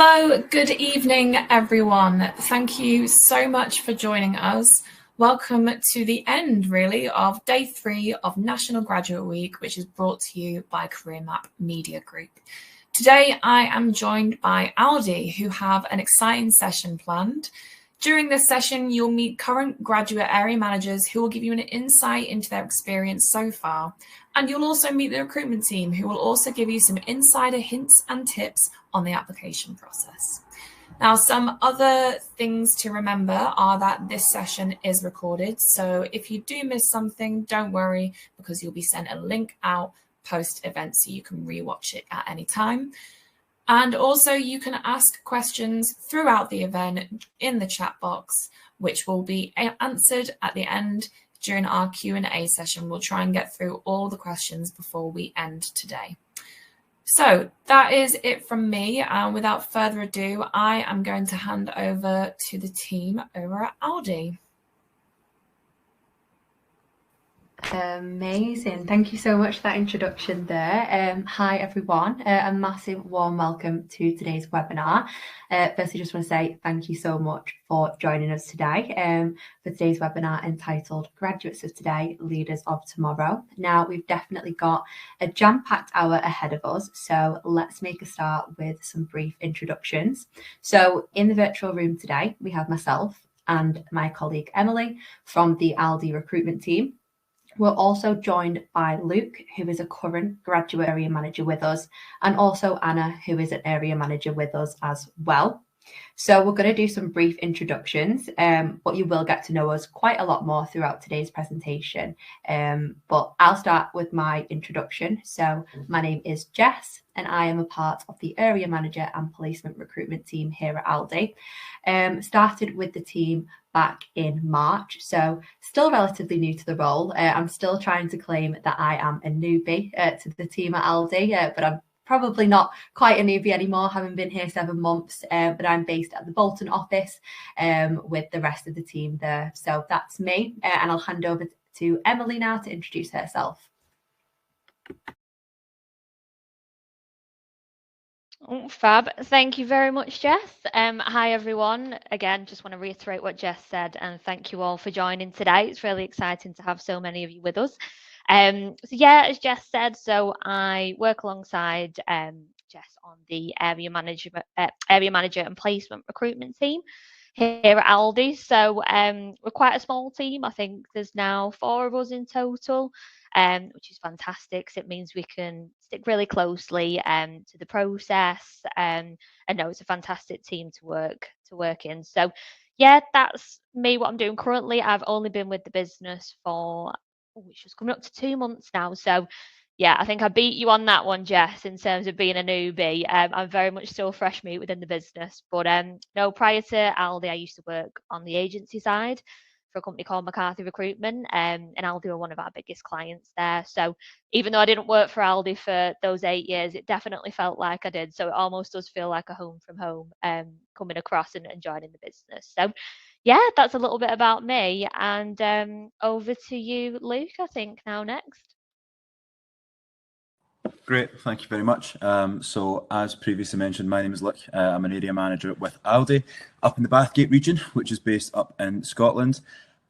Hello, good evening, everyone. Thank you so much for joining us. Welcome to the end, really, of day 3 of National Graduate Week, which is brought to you by CareerMap Media Group. Today, I am joined by Aldi, who have an exciting session planned. During this session, you'll meet current graduate area managers who will give you an insight into their experience so far. And you'll also meet the recruitment team, who will also give you some insider hints and tips on the application process. Now, some other things to remember are that this session is recorded. So if you do miss something, don't worry, because you'll be sent a link out post-event so you can rewatch it at any time. And also you can ask questions throughout the event in the chat box, which will be answered at the end during our Q&A session. We'll try and get through all the questions before we end today. So that is it from me. Without further ado, I am going to hand over to the team over at Aldi. Amazing. Thank you so much for that introduction there. Hi, everyone. A massive warm welcome to today's webinar. Firstly, just want to say thank you so much for joining us today for today's webinar entitled Graduates of Today, Leaders of Tomorrow. Now, we've definitely got a jam-packed hour ahead of us, so let's make a start with some brief introductions. So in the virtual room today, we have myself and my colleague Emily from the Aldi recruitment team. We're also joined by Luke, who is a current graduate area manager with us, and also Anna, who is an area manager with us as well. So we're going to do some brief introductions, but you will get to know us quite a lot more throughout today's presentation. But I'll start with my introduction. So my name is Jess, and I am a part of the area manager and placement recruitment team here at Aldi. Started with the team back in March, so still relatively new to the role. I'm still trying to claim that I am a newbie to the team at Aldi, but I'm probably not quite a newbie anymore, having been here 7 months, but I'm based at the Bolton office with the rest of the team there. So that's me, and I'll hand over to Emily now to introduce herself. Oh, fab. Thank you very much, Jess. Hi, everyone. Again, just want to reiterate what Jess said and thank you all for joining today. It's really exciting to have so many of you with us. So yeah, as Jess said, so I work alongside Jess on the area manager and placement recruitment team here at Aldi. So we're quite a small team. I think there's now 4 of us in total, which is fantastic. So it means we can stick really closely to the process. And no, it's a fantastic team to work in. So yeah, that's me, what I'm doing currently. I've only been with the business for which is coming up to 2 months now. So yeah, I think I beat you on that one, Jess, in terms of being a newbie. I'm very much still fresh meat within the business. But no, prior to Aldi, I used to work on the agency side for a company called McCarthy Recruitment, and Aldi were one of our biggest clients there. So even though I didn't work for Aldi for those 8 years, it definitely felt like I did. So it almost does feel like a home from home coming across and joining the business. So yeah, that's a little bit about me. And over to you, Luke, I think now next. Great, thank you very much. So as previously mentioned, my name is Luke. I'm an area manager with Aldi up in the Bathgate region, which is based up in Scotland.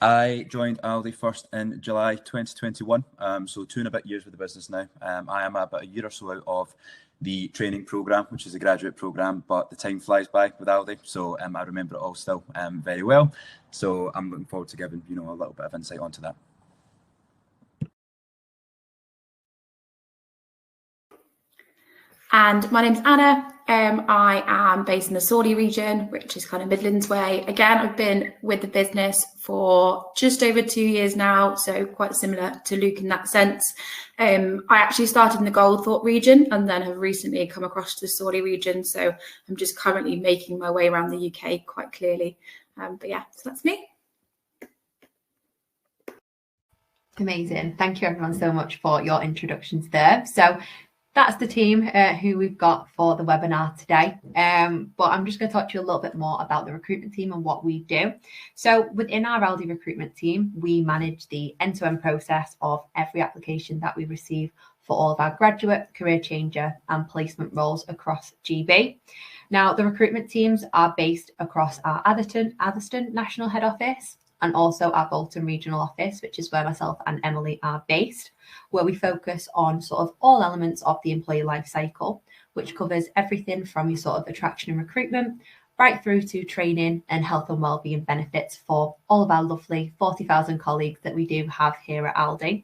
I joined Aldi first in July 2021, so 2 and a bit years with the business now. I am about a year or so out of the training programme, which is a graduate programme, but the time flies by with Aldi, so I remember it all still very well. So I'm looking forward to giving a little bit of insight onto that. And my name's Anna. I am based in the Sawley region, which is kind of Midlands way. Again, I've been with the business for just over 2 years now, so quite similar to Luke in that sense. I actually started in the Goldthorpe region and then have recently come across to the Sawley region. So I'm just currently making my way around the UK quite clearly. But yeah, so that's me. Amazing. Thank you, everyone, so much for your introductions there. So that's the team who we've got for the webinar today. But I'm just going to talk to you a little bit more about the recruitment team and what we do. So within our Aldi recruitment team, we manage the end-to-end process of every application that we receive for all of our graduate, career changer and placement roles across GB. Now, the recruitment teams are based across our Atherstone National Head Office and also our Bolton Regional Office, which is where myself and Emily are based, where we focus on sort of all elements of the employee life cycle, which covers everything from your sort of attraction and recruitment right through to training and health and wellbeing benefits for all of our lovely 40,000 colleagues that we do have here at Aldi.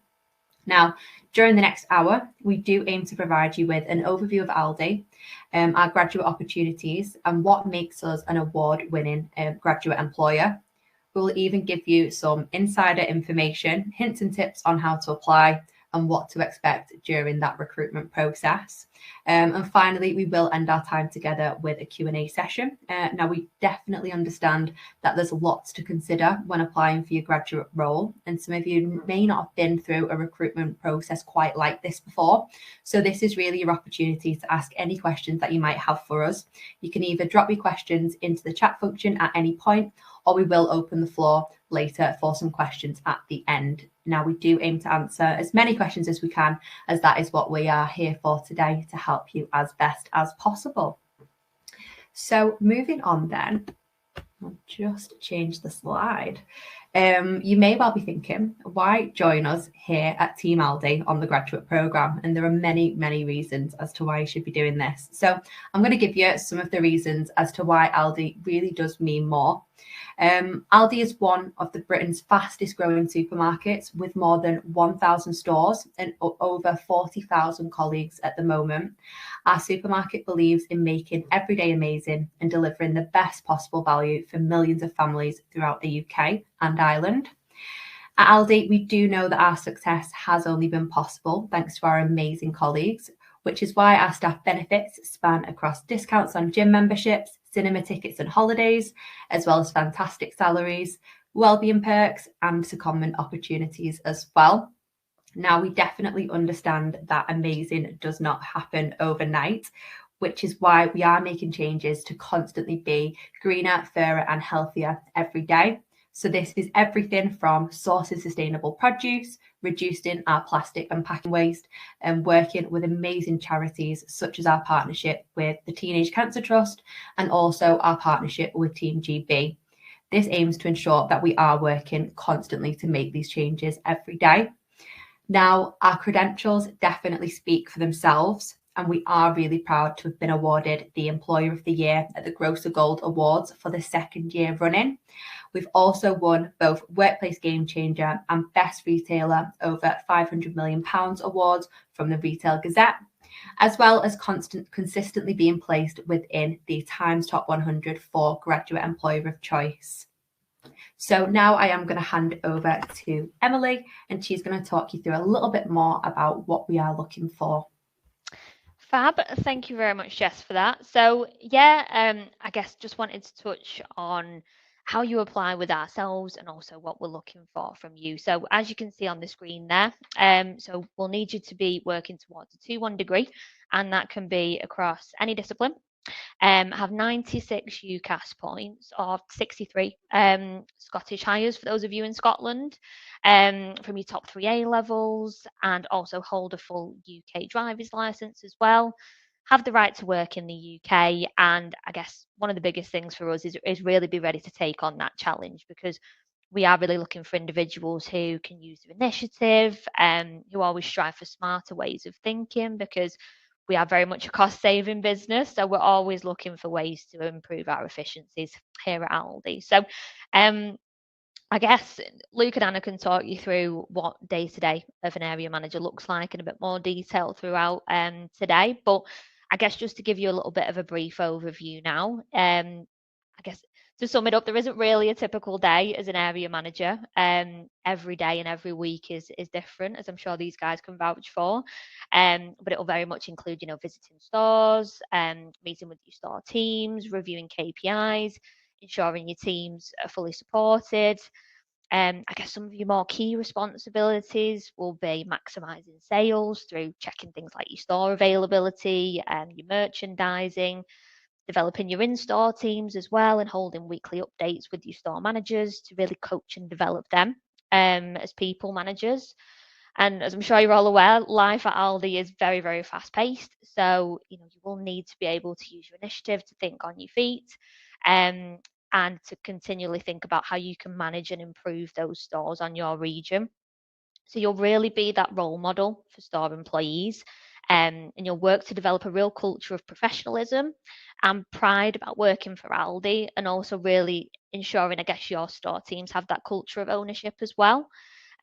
Now, during the next hour, we do aim to provide you with an overview of Aldi, our graduate opportunities, and what makes us an award-winning graduate employer. We'll even give you some insider information, hints and tips on how to apply and what to expect during that recruitment process. And finally, we will end our time together with a Q&A session. Now, we definitely understand that there's lots to consider when applying for your graduate role, and some of you may not have been through a recruitment process quite like this before. So this is really your opportunity to ask any questions that you might have for us. You can either drop your questions into the chat function at any point, or we will open the floor later for some questions at the end. Now, we do aim to answer as many questions as we can, as that is what we are here for today, to help you as best as possible. So moving on then, I'll just change the slide. You may well be thinking, why join us here at Team Aldi on the graduate programme? And there are many, many reasons as to why you should be doing this. So I'm going to give you some of the reasons as to why Aldi really does mean more. Aldi is one of Britain's fastest growing supermarkets, with more than 1,000 stores and over 40,000 colleagues at the moment. Our supermarket believes in making every day amazing and delivering the best possible value for millions of families throughout the UK and Ireland. At Aldi, we do know that our success has only been possible thanks to our amazing colleagues, which is why our staff benefits span across discounts on gym memberships, cinema tickets and holidays, as well as fantastic salaries, wellbeing perks and secondment opportunities as well. Now, we definitely understand that amazing does not happen overnight, which is why we are making changes to constantly be greener, fairer and healthier every day. So this is everything from sourcing sustainable produce, reducing our plastic and packing waste, and working with amazing charities such as our partnership with the Teenage Cancer Trust and also our partnership with Team GB. This aims to ensure that we are working constantly to make these changes every day. Now, our credentials definitely speak for themselves, and we are really proud to have been awarded the Employer of the Year at the Grocer Gold Awards for the second year running. We've also won both Workplace Game Changer and Best Retailer over £500 million awards from the Retail Gazette, as well as consistently being placed within the Times Top 100 for Graduate Employer of Choice. So now I am going to hand over to Emily, and she's going to talk you through a little bit more about what we are looking for. Fab, thank you very much, Jess, for that. So yeah, I guess just wanted to touch on how you apply with ourselves and also what we're looking for from you. So as you can see on the screen there, so we'll need you to be working towards a 2-1 degree, and that can be across any discipline. Have 96 UCAS points or 63 Scottish Highers for those of you in Scotland, from your top 3 A levels, and also hold a full UK driver's license as well. Have the right to work in the UK, and I guess one of the biggest things for us is really be ready to take on that challenge, because we are really looking for individuals who can use their initiative, who always strive for smarter ways of thinking, because we are very much a cost-saving business, so we're always looking for ways to improve our efficiencies here at Aldi. So I guess Luke and Anna can talk you through what day-to-day of an area manager looks like in a bit more detail throughout today. But I guess just to give you a little bit of a brief overview now, I guess to sum it up, there isn't really a typical day as an area manager. Every day and every week is different, as I'm sure these guys can vouch for. But it'll very much include, visiting stores, meeting with your store teams, reviewing KPIs, ensuring your teams are fully supported. I guess some of your more key responsibilities will be maximising sales through checking things like your store availability and your merchandising, developing your in-store teams as well, and holding weekly updates with your store managers to really coach and develop them as people managers. And as I'm sure you're all aware, life at Aldi is very, very fast paced. So, you will need to be able to use your initiative to think on your feet, and to continually think about how you can manage and improve those stores on your region. So you'll really be that role model for store employees, and you'll work to develop a real culture of professionalism and pride about working for Aldi, and also really ensuring, I guess, your store teams have that culture of ownership as well.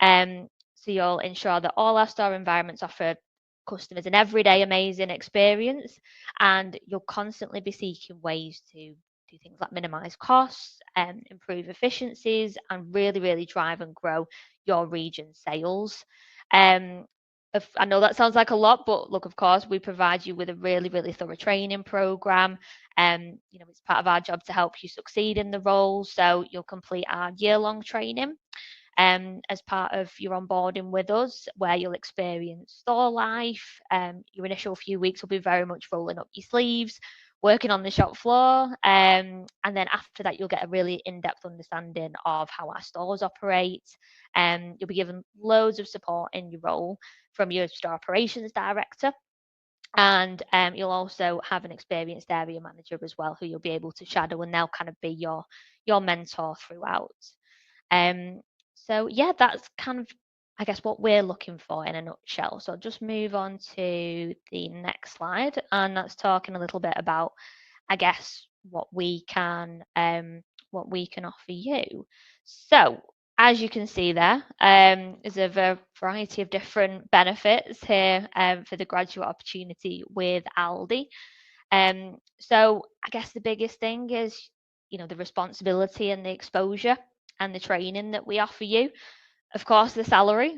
So you'll ensure that all our store environments offer customers an everyday amazing experience, and you'll constantly be seeking ways to do things like minimize costs and improve efficiencies and really, really drive and grow your region's sales. I know that sounds like a lot, but look, of course, we provide you with a really, really thorough training program. It's part of our job to help you succeed in the role. So you'll complete our year-long training as part of your onboarding with us, where you'll experience store life. Your initial few weeks will be very much rolling up your sleeves, working on the shop floor, and then after that you'll get a really in-depth understanding of how our stores operate. You'll be given loads of support in your role from your store operations director, and you'll also have an experienced area manager as well, who you'll be able to shadow, and they'll kind of be your mentor throughout. So yeah, that's kind of, I guess, what we're looking for in a nutshell. So I'll just move on to the next slide, and that's talking a little bit about, I guess, what we can offer you. So as you can see there, there's a variety of different benefits here for the graduate opportunity with Aldi. So I guess the biggest thing is, the responsibility and the exposure and the training that we offer you. Of course, the salary,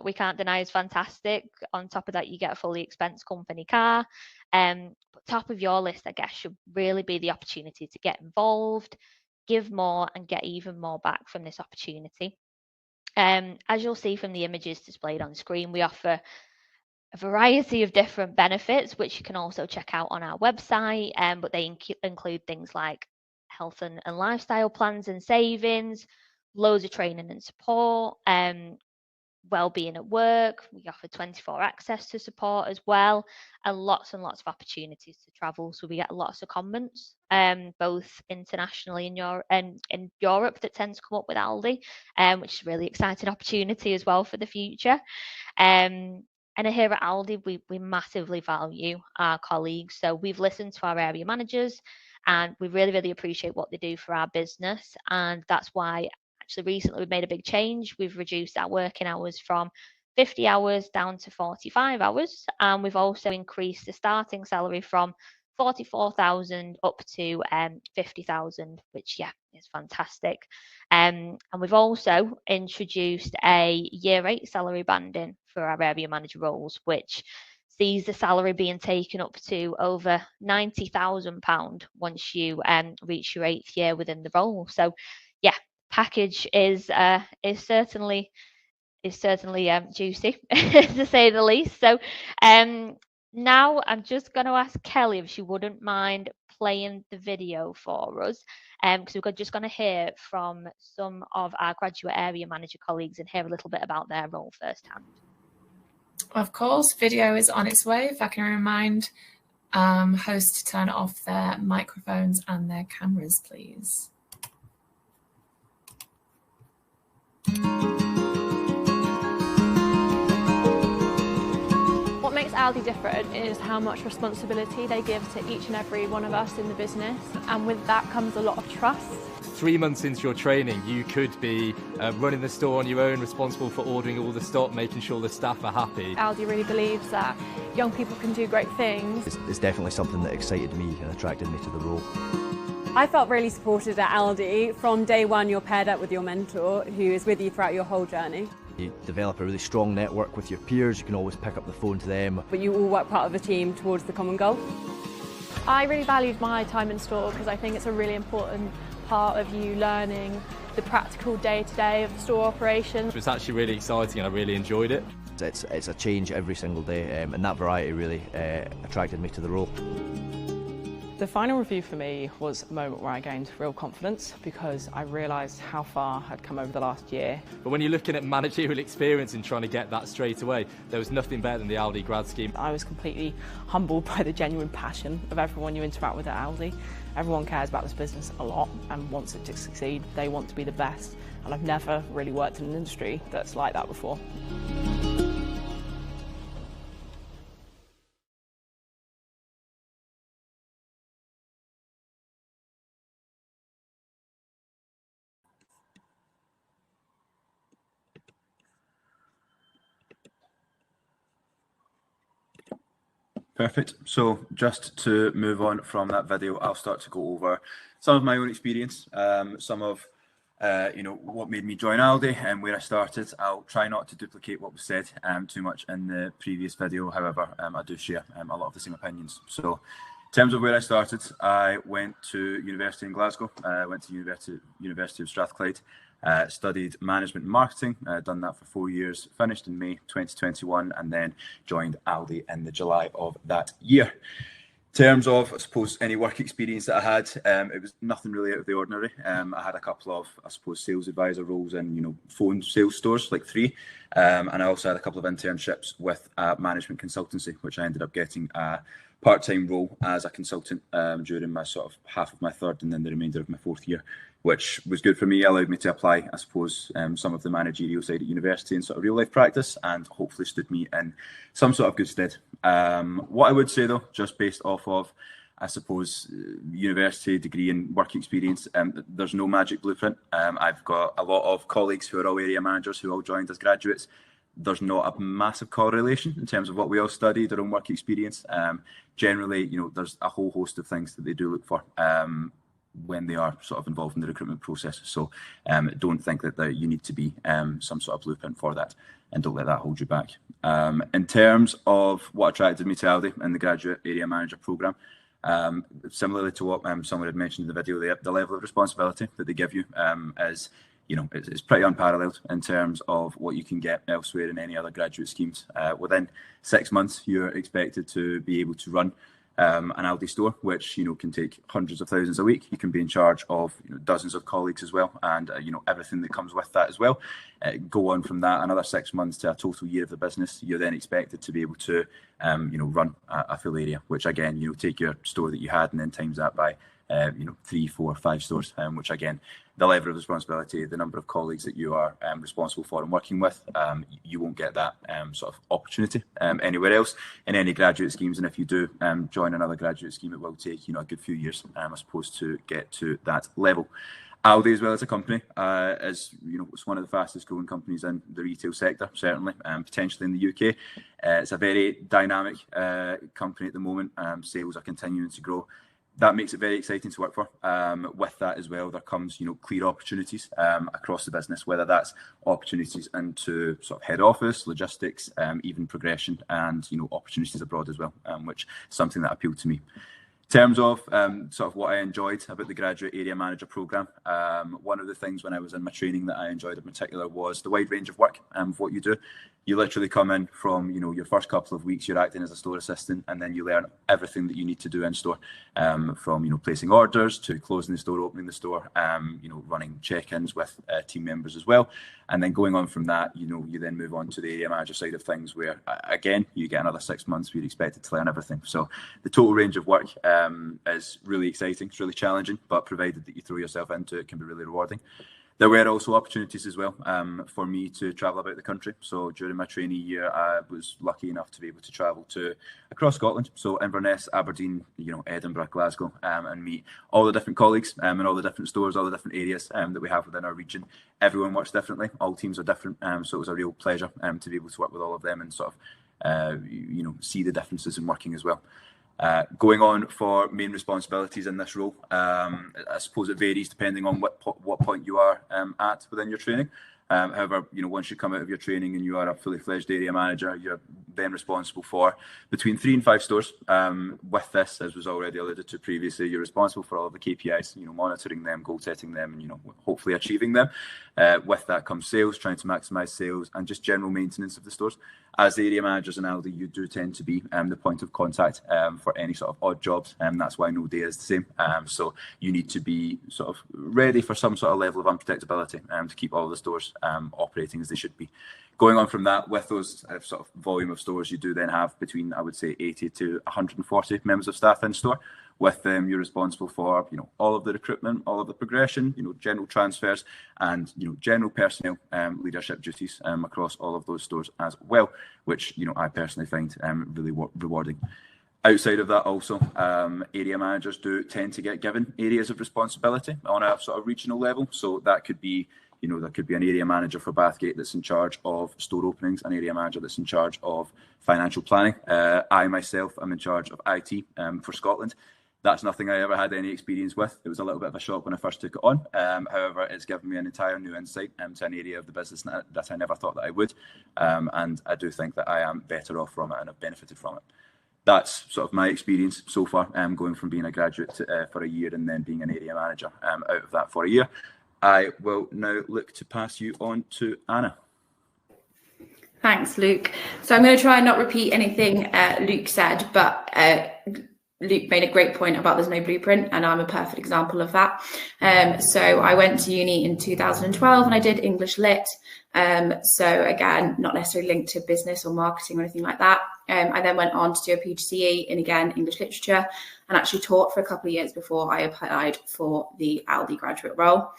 we can't deny, is fantastic. On top of that, you get a fully expensed company car. But top of your list, I guess, should really be the opportunity to get involved, give more, and get even more back from this opportunity. As you'll see from the images displayed on screen, we offer a variety of different benefits, which you can also check out on our website, but they include things like health and lifestyle plans and savings, loads of training and support, well-being at work. We offer 24 access to support as well, and lots of opportunities to travel. So we get lots of comments, both internationally in Europe that tend to come up with Aldi, which is a really exciting opportunity as well for the future. And here at Aldi, we massively value our colleagues. So we've listened to our area managers, and we really, really appreciate what they do for our business. And that's why, actually, recently we've made a big change. We've reduced our working hours from 50 hours down to 45 hours. And we've also increased the starting salary from 44,000 up to 50,000, which, yeah, is fantastic. And we've also introduced a year 8 salary banding for our area manager roles, which sees the salary being taken up to over £90,000 once you reach your 8th year within the role. So, yeah, package is certainly juicy to say the least. So now I'm just going to ask Kelly if she wouldn't mind playing the video for us, because we're just going to hear from some of our graduate area manager colleagues and hear a little bit about their role firsthand. Of course, video is on its way. If I can remind hosts to turn off their microphones and their cameras, please. What makes Aldi different is how much responsibility they give to each and every one of us in the business, and with that comes a lot of trust. 3 months into your training, you could be running the store on your own, responsible for ordering all the stock, making sure the staff are happy. Aldi really believes that young people can do great things. It's definitely something that excited me and attracted me to the role. I felt really supported at Aldi. From day one, you're paired up with your mentor, who is with you throughout your whole journey. You develop a really strong network with your peers. You can always pick up the phone to them. But you all work part of a team towards the common goal. I really valued my time in store because I think it's a really important part of you learning the practical day-to-day of the store operations. It was actually really exciting and I really enjoyed it. It's a change every single day, and that variety really attracted me to the role. The final review for me was a moment where I gained real confidence because I realised how far I'd come over the last year. But when you're looking at managerial experience and trying to get that straight away, there was nothing better than the Aldi grad scheme. I was completely humbled by the genuine passion of everyone you interact with at Aldi. Everyone cares about this business a lot and wants it to succeed. They want to be the best, and I've never really worked in an industry that's like that before. Perfect. So just to move on from that video, I'll start to go over some of my own experience, some of what made me join Aldi and where I started. I'll try not to duplicate what was said too much in the previous video. However, I do share a lot of the same opinions. So in terms of where I started, I went to university in Glasgow. I went to University of Strathclyde. Studied management and marketing, done that for 4 years, finished in May 2021, and then joined Aldi in the July of that year. In terms of, I suppose, any work experience that I had, it was nothing really out of the ordinary. I had a couple of, I suppose, sales advisor roles in, phone sales stores, like 3. And I also had a couple of internships with a management consultancy, which I ended up getting a part-time role as a consultant during my sort of half of my third and then the remainder of my 4th year, which was good for me. It allowed me to apply, I suppose, some of the managerial side at university and sort of real life practice, and hopefully stood me in some sort of good stead. What I would say though, just based off of, I suppose, university degree and work experience, there's no magic blueprint. I've got a lot of colleagues who are all area managers who all joined as graduates. There's not a massive correlation in terms of what we all studied, our own work experience. Generally, there's a whole host of things that they do look for when they are sort of involved in the recruitment process. So don't think that you need to be some sort of blueprint for that, and don't let that hold you back. In terms of what attracted me to Aldi and the graduate area manager programme, similarly to what someone had mentioned in the video, the level of responsibility that they give you is, it's pretty unparalleled in terms of what you can get elsewhere in any other graduate schemes. Within 6 months, you're expected to be able to run an Aldi store, which can take hundreds of thousands a week. You can be in charge of dozens of colleagues as well, and everything that comes with that as well. Go on from that another 6 months to a total year of the business. You're then expected to be able to run a full area, which again, take your store that you had and then times that by 3, 4, 5 stores, which again, the level of responsibility, the number of colleagues that you are responsible for and working with, you won't get that sort of opportunity anywhere else in any graduate schemes. And if you do join another graduate scheme, it will take a good few years, I suppose, to get to that level. Aldi, as well as a company, is it's one of the fastest growing companies in the retail sector, certainly, potentially in the UK. It's a very dynamic company at the moment. Sales are continuing to grow. That makes it very exciting to work for. With that as well, there comes clear opportunities across the business, whether that's opportunities into sort of head office, logistics, even progression, and opportunities abroad as well, which is something that appealed to me. In terms of sort of what I enjoyed about the graduate area manager programme, one of the things when I was in my training that I enjoyed in particular was the wide range of work of what you do. You literally come in from your first couple of weeks, you're acting as a store assistant, and then you learn everything that you need to do in store, from placing orders to closing the store, opening the store, running check-ins with team members as well, and then going on from that, you then move on to the area manager side of things, where again you get another 6 months where you're expected to learn everything. So the total range of work is really exciting. It's really challenging, but provided that you throw yourself into it, it can be really rewarding. There were also opportunities as well for me to travel about the country. So during my trainee year, I was lucky enough to be able to travel across Scotland. So Inverness, Aberdeen, Edinburgh, Glasgow, and meet all the different colleagues in all the different stores, all the different areas that we have within our region. Everyone works differently. All teams are different. So it was a real pleasure to be able to work with all of them and sort of, see the differences in working as well. Going on for main responsibilities in this role, I suppose it varies depending on what point you are at within your training. However, once you come out of your training and you are a fully fledged area manager, you're then responsible for between 3 and 5 stores. With this, as was already alluded to previously, you're responsible for all of the KPIs, monitoring them, goal setting them, and hopefully achieving them. With that comes sales, trying to maximise sales, and just general maintenance of the stores. As area managers in Aldi, you do tend to be the point of contact for any sort of odd jobs, and that's why no day is the same. So you need to be sort of ready for some sort of level of unpredictability to keep all the stores operating as they should be. Going on from that, with those sort of volume of stores, you do then have between, I would say, 80 to 140 members of staff in store. With them, you're responsible for all of the recruitment, all of the progression, general transfers, and general personnel leadership duties across all of those stores as well, which I personally find really rewarding. Outside of that, also, area managers do tend to get given areas of responsibility on a sort of regional level. So that could be, there could be an area manager for Bathgate that's in charge of store openings, an area manager that's in charge of financial planning. I myself am in charge of IT for Scotland. That's nothing I ever had any experience with. It was a little bit of a shock when I first took it on. However, it's given me an entire new insight to an area of the business that I never thought that I would. And I do think that I am better off from it and have benefited from it. That's sort of my experience so far, going from being a graduate for a year and then being an area manager out of that for a year. I will now look to pass you on to Anna. Thanks, Luke. So I'm going to try and not repeat anything Luke said, but Luke made a great point about there's no blueprint, and I'm a perfect example of that. So I went to uni in 2012 and I did English Lit. So again, not necessarily linked to business or marketing or anything like that. I then went on to do a PGCE in, again, English Literature, and actually taught for a couple of years before I applied for the Aldi graduate role.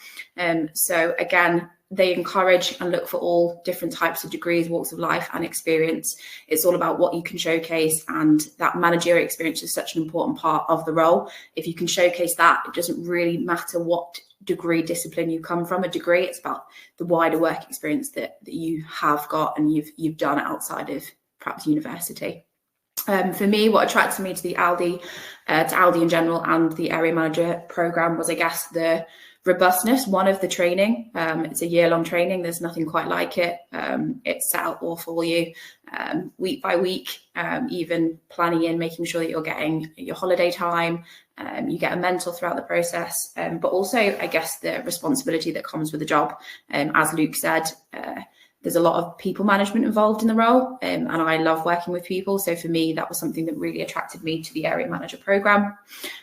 So again, they encourage and look for all different types of degrees, walks of life and experience. It's all about what you can showcase, and that managerial experience is such an important part of the role. If you can showcase that, it doesn't really matter what degree discipline you come from. A degree, it's about the wider work experience that you have got and you've done outside of perhaps university. For me, what attracted me to the Aldi, in general, and the area manager program was, I guess, the robustness, one, of the training. It's a year-long training. There's nothing quite like it. It's set out all for you, week by week, even planning in, making sure that you're getting your holiday time. You get a mentor throughout the process, but also, I guess, the responsibility that comes with the job. As Luke said, there's a lot of people management involved in the role, and I love working with people. So for me, that was something that really attracted me to the area manager program.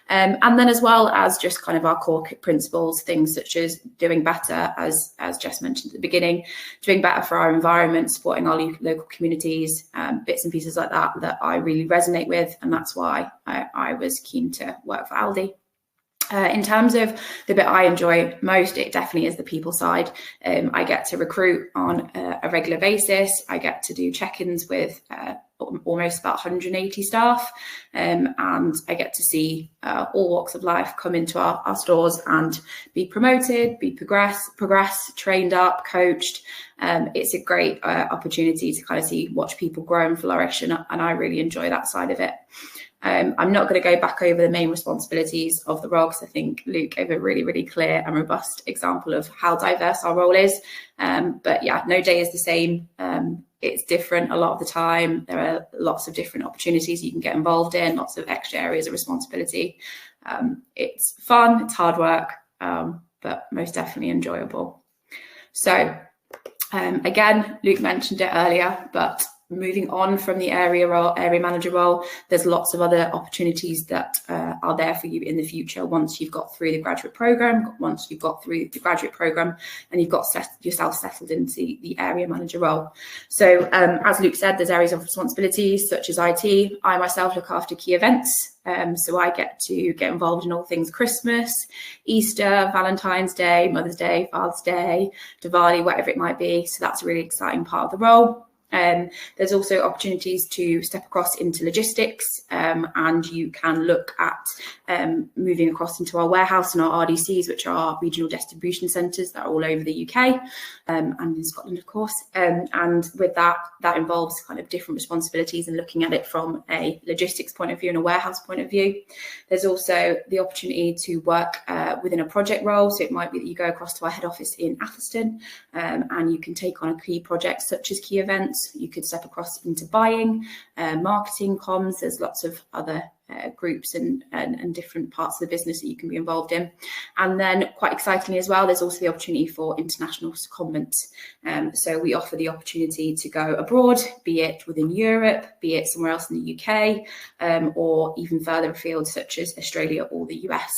And then, as well as just kind of our core principles, things such as doing better, as Jess mentioned at the beginning, doing better for our environment, supporting our local communities, bits and pieces like that I really resonate with. And that's why I was keen to work for Aldi. In terms of the bit I enjoy most, it definitely is the people side. I get to recruit on a regular basis. I get to do check-ins with almost about 180 staff, and I get to see all walks of life come into our stores and be promoted, progress, trained up, coached. It's a great opportunity to kind of watch people grow and flourish, and I really enjoy that side of it. I'm not going to go back over the main responsibilities of the role, because I think Luke gave a really, really clear and robust example of how diverse our role is. But yeah, no day is the same. It's different a lot of the time. There are lots of different opportunities you can get involved in, lots of extra areas of responsibility. It's fun, it's hard work, but most definitely enjoyable. So again, Luke mentioned it earlier, but moving on from the area manager role, there's lots of other opportunities that are there for you in the future once you've got through the graduate program, and you've got yourself settled into the area manager role. So as Luke said, there's areas of responsibilities such as IT. I myself look after key events. So I get to get involved in all things Christmas, Easter, Valentine's Day, Mother's Day, Father's Day, Diwali, whatever it might be. So that's a really exciting part of the role. There's also opportunities to step across into logistics, and you can look at moving across into our warehouse and our RDCs, which are our regional distribution centres that are all over the UK and in Scotland, of course. And with that involves kind of different responsibilities and looking at it from a logistics point of view and a warehouse point of view. There's also the opportunity to work within a project role. So it might be that you go across to our head office in Atherstone, and you can take on a key project such as key events. You could step across into buying, marketing, comms. There's lots of other groups and different parts of the business that you can be involved in. And then quite excitingly as well, there's also the opportunity for international secondments. So we offer the opportunity to go abroad, be it within Europe, be it somewhere else in the UK, or even further afield, such as Australia or the US.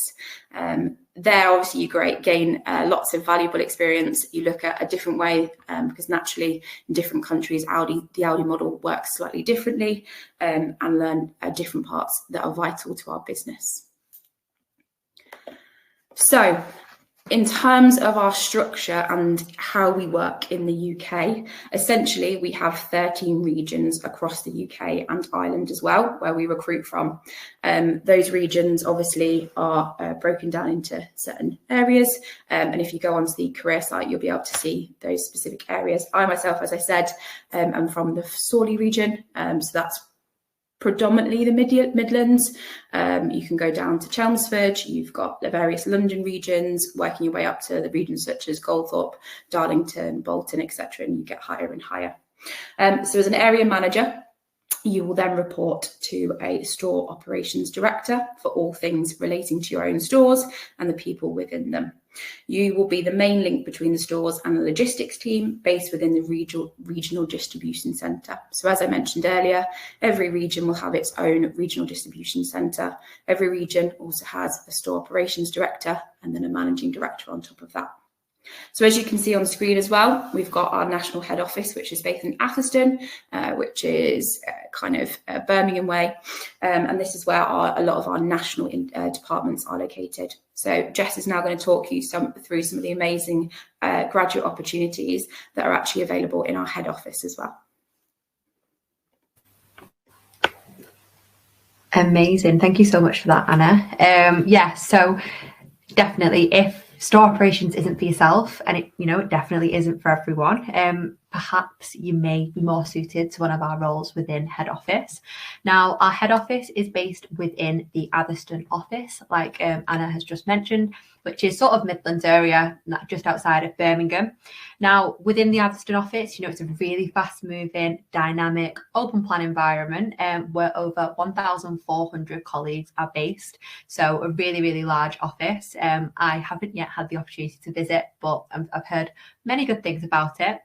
There, obviously, you gain lots of valuable experience. You look at a different way, because naturally in different countries, the Aldi model works slightly differently, and learn different parts that are vital to our business. So, in terms of our structure and how we work in the UK, essentially we have 13 regions across the UK and Ireland as well, where we recruit from. Those regions obviously are broken down into certain areas, and if you go onto the career site, you'll be able to see those specific areas. I myself, as I said, am from the Sawley region, so that's predominantly the Midlands. You can go down to Chelmsford. You've got the various London regions, working your way up to the regions such as Goldthorpe, Darlington, Bolton, etc., and you get higher and higher. So as an area manager, you will then report to a store operations director for all things relating to your own stores and the people within them. You will be the main link between the stores and the logistics team based within the regional distribution centre. So as I mentioned earlier, every region will have its own regional distribution centre. Every region also has a store operations director and then a managing director on top of that. So as you can see on screen as well, we've got our national head office, which is based in Atherstone, which is kind of Birmingham way. And this is where a lot of our national departments are located. So Jess is now going to talk you through some of the amazing graduate opportunities that are actually available in our head office as well. Amazing. Thank you so much for that, Anna. So definitely, if store operations isn't for yourself, and it definitely isn't for everyone, perhaps you may be more suited to one of our roles within head office. Now, our head office is based within the Atherstone office, like Anna has just mentioned, which is sort of Midlands area, just outside of Birmingham. Now, within the Atherstone office, it's a really fast-moving, dynamic, open plan environment where over 1,400 colleagues are based. So a really, really large office. I haven't yet had the opportunity to visit, but I've heard many good things about it.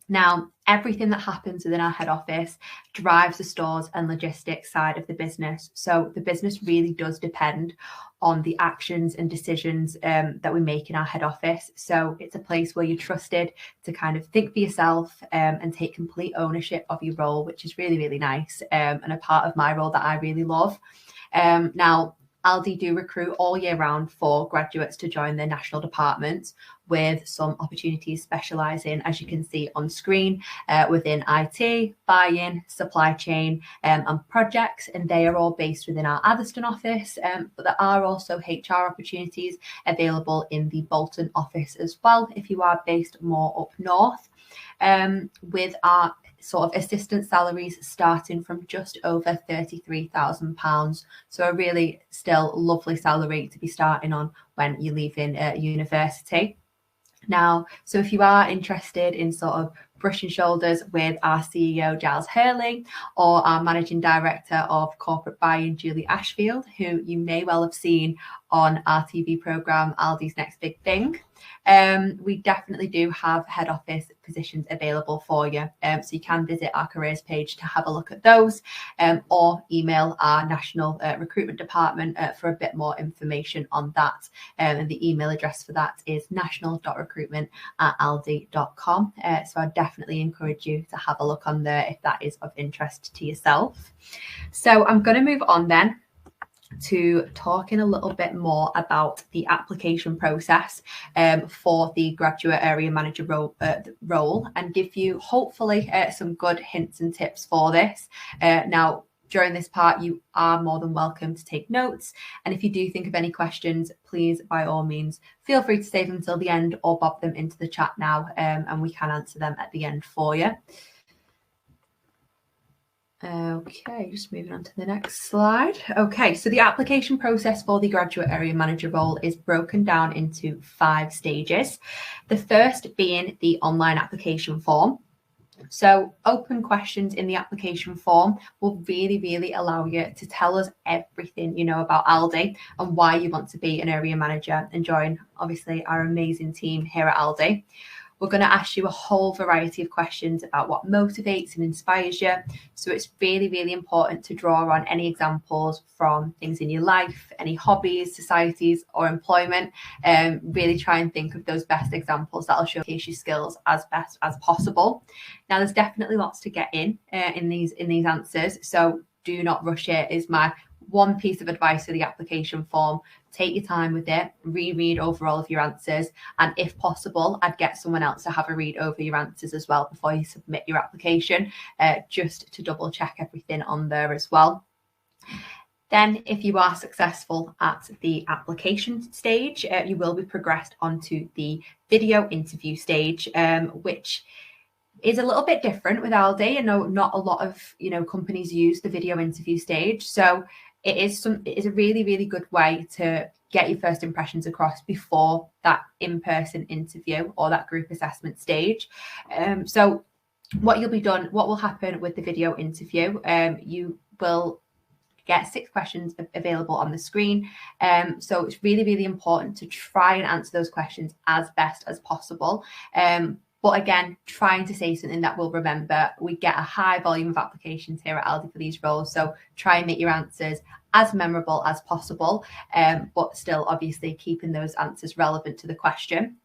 Now, everything that happens within our head office drives the stores and logistics side of the business. So the business really does depend on the actions and decisions that we make in our head office. So it's a place where you're trusted to kind of think for yourself and take complete ownership of your role, which is really, really nice, and a part of my role that I really love. Now, Aldi do recruit all year round for graduates to join their national departments, with some opportunities specialising, as you can see on screen, within IT, buy-in, supply chain and projects, and they are all based within our Atherstone office, but there are also HR opportunities available in the Bolton office as well, if you are based more up north, with our sort of assistant salaries starting from just over £33,000. So a really still lovely salary to be starting on when you're leaving university. Now, so if you are interested in sort of brushing shoulders with our CEO, Giles Hurley, or our Managing Director of Corporate Buying, Julie Ashfield, who you may well have seen on our TV programme, Aldi's Next Big Thing, we definitely do have head office positions available for you. So you can visit our careers page to have a look at those, or email our national recruitment department for a bit more information on that. And the email address for that is national.recruitment@aldi.com. So I definitely encourage you to have a look on there if that is of interest to yourself. So I'm going to move on then to talking a little bit more about the application process for the graduate area manager role and give you hopefully some good hints and tips for this. Now, during this part, you are more than welcome to take notes. And if you do think of any questions, please, by all means, feel free to save them till the end or bob them into the chat now, and we can answer them at the end for you. Okay, just moving on to the next slide. Okay, so the application process for the graduate area manager role is broken down into 5 stages. The first being the online application form. So open questions in the application form will really allow you to tell us everything you know about Aldi and why you want to be an area manager and join, obviously, our amazing team here at Aldi. We're going to ask you a whole variety of questions about what motivates and inspires you. So it's really important to draw on any examples from things in your life, any hobbies, societies, or employment. Really try and think of those best examples that'll showcase your skills as best as possible. Now, there's definitely lots to get in these answers, so do not rush it, is my one piece of advice for the application form. Take your time with it, reread over all of your answers, and if possible, I'd get someone else to have a read over your answers as well before you submit your application, just to double check everything on there as well. Then, if you are successful at the application stage, you will be progressed onto the video interview stage, which is a little bit different with Aldi. I know not a lot of companies use the video interview stage, so it is a really good way to get your first impressions across before that in-person interview or that group assessment stage. So what will happen with the video interview, you will get 6 questions available on the screen. So it's really important to try and answer those questions as best as possible. But again, trying to say something that we'll remember. We get a high volume of applications here at Aldi for these roles, so try and make your answers as memorable as possible, but still obviously keeping those answers relevant to the question.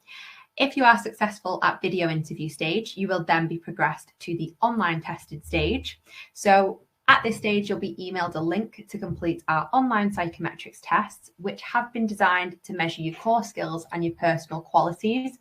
If you are successful at video interview stage, you will then be progressed to the online tested stage. So at this stage, you'll be emailed a link to complete our online psychometrics tests, which have been designed to measure your core skills and your personal qualities.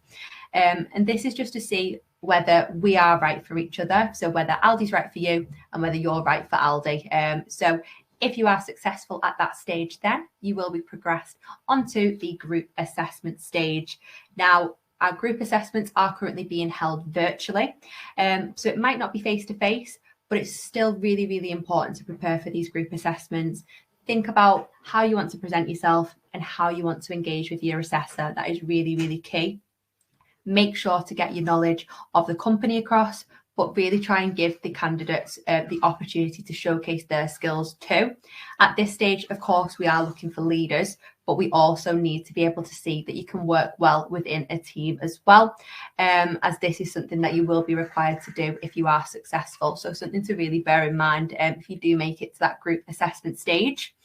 And this is just to see whether we are right for each other. So whether Aldi's right for you and whether you're right for Aldi. So if you are successful at that stage, then you will be progressed onto the group assessment stage. Now, our group assessments are currently being held virtually. So it might not be face-to-face, but it's still really important to prepare for these group assessments. Think about how you want to present yourself and how you want to engage with your assessor. That is really key. Make sure to get your knowledge of the company across, but really try and give the candidates the opportunity to showcase their skills too. At this stage, of course, we are looking for leaders, but we also need to be able to see that you can work well within a team as well, as this is something that you will be required to do if you are successful. So something to really bear in mind if you do make it to that group assessment stage.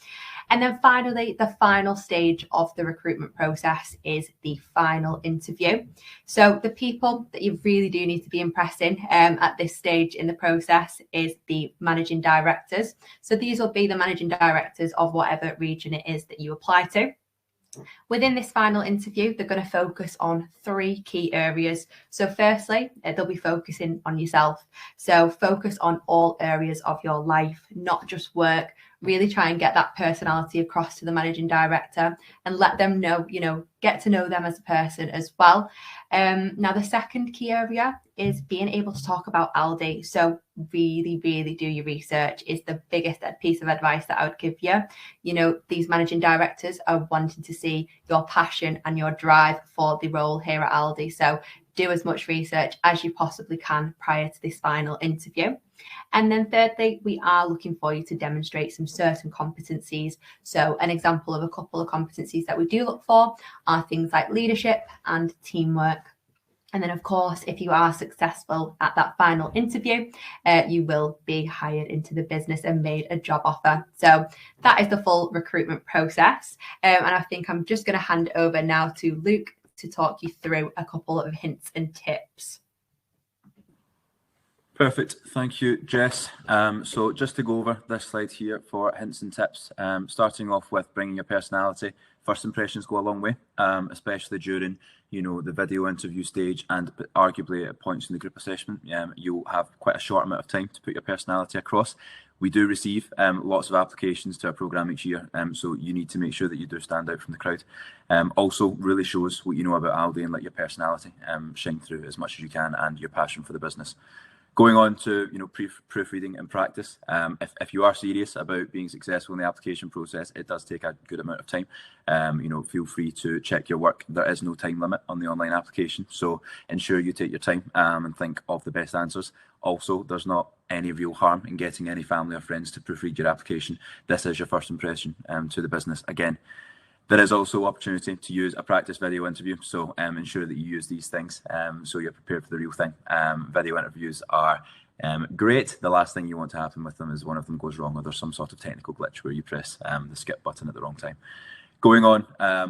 And then finally, the final stage of the recruitment process is the final interview. So the people that you really do need to be impressing at this stage in the process is the managing directors. So these will be the managing directors of whatever region it is that you apply to. Within this final interview, they're going to focus on 3 key areas. So firstly, they'll be focusing on yourself. So focus on all areas of your life, not just work. Really try and get that personality across to the managing director and let them know, get to know them as a person as well. Now, the second key area is being able to talk about Aldi. So really do your research is the biggest piece of advice that I would give you. These managing directors are wanting to see your passion and your drive for the role here at Aldi. So do as much research as you possibly can prior to this final interview. And then thirdly, we are looking for you to demonstrate some certain competencies. So an example of a couple of competencies that we do look for are things like leadership and teamwork. And then, of course, if you are successful at that final interview, you will be hired into the business and made a job offer. So that is the full recruitment process. And I think I'm just going to hand over now to Luke to talk you through a couple of hints and tips. Perfect. Thank you, Jess. So just to go over this slide here for hints and tips, starting off with bringing your personality. First impressions go a long way, especially during, the video interview stage and arguably at points in the group assessment. You'll have quite a short amount of time to put your personality across. We do receive lots of applications to our programme each year, so you need to make sure that you do stand out from the crowd. Also, really shows what you know about Aldi and let your personality shine through as much as you can and your passion for the business. Going on to proofreading and practice. If you are serious about being successful in the application process, it does take a good amount of time. Feel free to check your work. There is no time limit on the online application, so ensure you take your time and think of the best answers. Also, there's not any real harm in getting any family or friends to proofread your application. This is your first impression to the business. Again, there is also opportunity to use a practice video interview, so ensure that you use these things so you're prepared for the real thing. Video interviews are great. The last thing you want to happen with them is one of them goes wrong or there's some sort of technical glitch where you press the skip button at the wrong time. Going on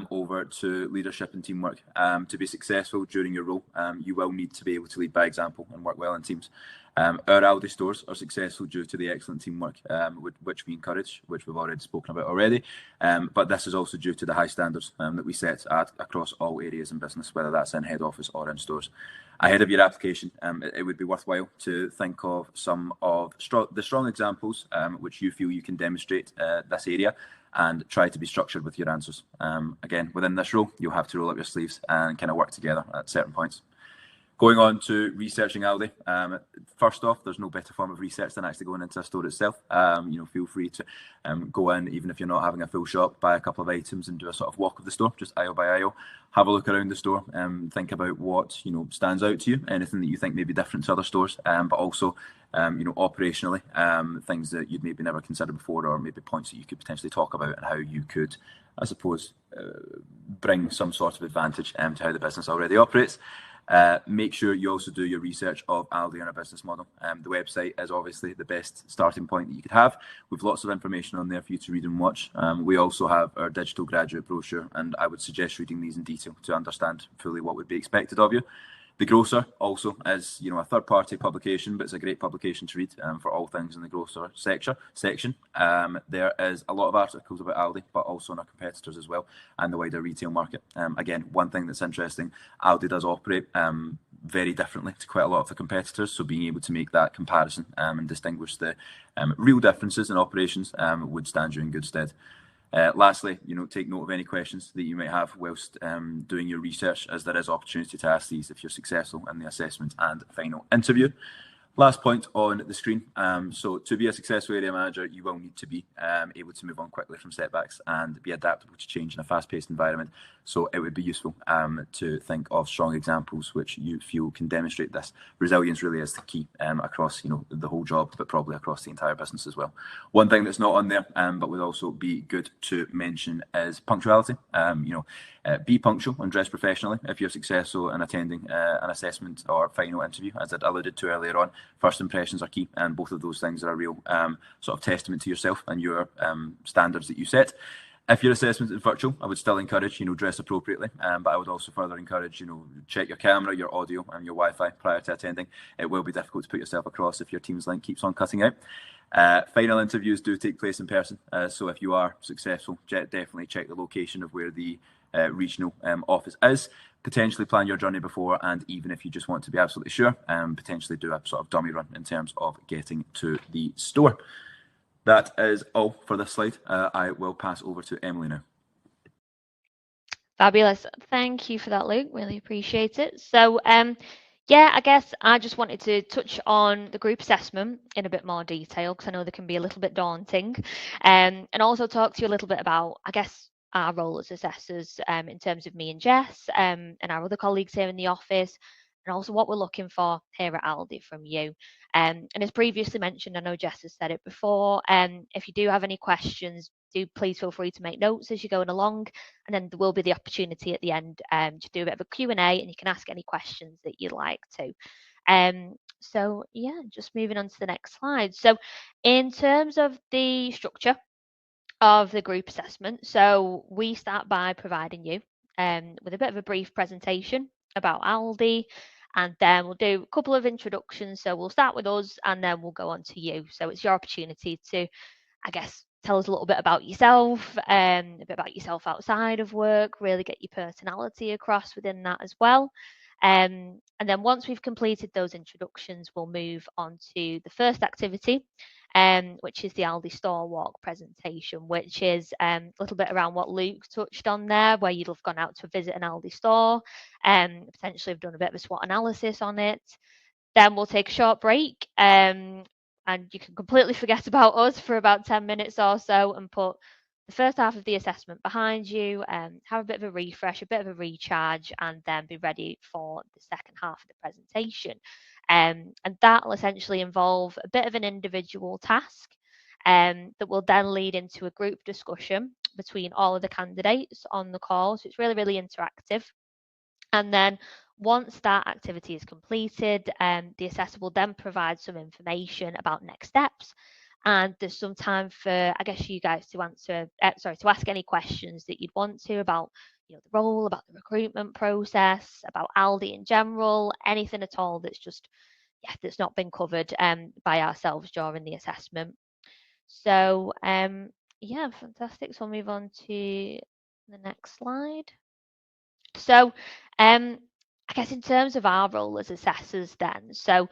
over to leadership and teamwork. To be successful during your role, you will need to be able to lead by example and work well in teams. Our Aldi stores are successful due to the excellent teamwork, which we encourage, which we've already spoken about already. But this is also due to the high standards that we set across all areas in business, whether that's in head office or in stores. Ahead of your application, it would be worthwhile to think of some of the strong examples which you feel you can demonstrate this area and try to be structured with your answers. Again, within this role, you'll have to roll up your sleeves and kind of work together at certain points. Going on to researching Aldi. First off, there's no better form of research than actually going into a store itself. Feel free to go in, even if you're not having a full shop, buy a couple of items and do a sort of walk of the store, just aisle by aisle. Have a look around the store and think about what stands out to you, anything that you think may be different to other stores, but also operationally, things that you'd maybe never considered before, or maybe points that you could potentially talk about and how you could, I suppose, bring some sort of advantage to how the business already operates. Make sure you also do your research of Aldi and our business model. The website is obviously the best starting point that you could have, with lots of information on there for you to read and watch. We also have our digital graduate brochure, and I would suggest reading these in detail to understand fully what would be expected of you. The Grocer also is, a third-party publication, but it's a great publication to read for all things in the Grocer section. There is a lot of articles about Aldi, but also on our competitors as well, and the wider retail market. Again, one thing that's interesting, Aldi does operate very differently to quite a lot of the competitors, so being able to make that comparison and distinguish the real differences in operations would stand you in good stead. Lastly, take note of any questions that you might have whilst doing your research, as there is opportunity to ask these if you're successful in the assessment and final interview. Last point on the screen. So to be a successful area manager, you will need to be able to move on quickly from setbacks and be adaptable to change in a fast-paced environment. So it would be useful to think of strong examples which you feel can demonstrate this. Resilience really is the key across the whole job, but probably across the entire business as well. One thing that's not on there, but would also be good to mention, is punctuality. Be punctual and dress professionally if you're successful in attending an assessment or final interview. As I'd alluded to earlier on, first impressions are key, and both of those things are a real sort of testament to yourself and your standards that you set. If your assessment is virtual, I would still encourage, dress appropriately, but I would also further encourage, check your camera, your audio and your Wi-Fi prior to attending. It will be difficult to put yourself across if your Teams link keeps on cutting out. Final interviews do take place in person, so if you are successful, definitely check the location of where the regional office is. Potentially plan your journey before, and even if you just want to be absolutely sure, potentially do a sort of dummy run in terms of getting to the store. That is all for this slide. I will pass over to Emily now. Fabulous. Thank you for that, Luke. Really appreciate it. So, I guess I just wanted to touch on the group assessment in a bit more detail, because I know they can be a little bit daunting, and also talk to you a little bit about, I guess, our role as assessors in terms of me and Jess and our other colleagues here in the office, and also what we're looking for here at Aldi from you. And as previously mentioned, I know Jess has said it before, if you do have any questions, do please feel free to make notes as you're going along, and then there will be the opportunity at the end to do a bit of a Q&A, and you can ask any questions that you'd like to. So yeah, just moving on to the next slide. So in terms of the structure of the group assessment, so we start by providing you with a bit of a brief presentation about Aldi, and then we'll do a couple of introductions. So we'll start with us and then we'll go on to you. So it's your opportunity to, I guess, tell us a little bit about yourself, a bit about yourself outside of work, really get your personality across within that as well. And then once we've completed those introductions, we'll move on to the first activity, which is the Aldi Store Walk presentation, which is a little bit around what Luke touched on there, where you'd have gone out to visit an Aldi store, and potentially have done a bit of a SWOT analysis on it. Then we'll take a short break, and you can completely forget about us for about 10 minutes or so and put the first half of the assessment behind you, have a bit of a refresh, a bit of a recharge, and then be ready for the second half of the presentation. And that will essentially involve a bit of an individual task that will then lead into a group discussion between all of the candidates on the call. So it's really, really interactive. And then once that activity is completed, the assessor will then provide some information about next steps. And there's some time for, I guess, you guys to to ask any questions that you'd want to about, the role, about the recruitment process, about Aldi in general, anything at all that's just, that's not been covered by ourselves during the assessment. So, fantastic. So we'll move on to the next slide. So, I guess in terms of our role as assessors then, so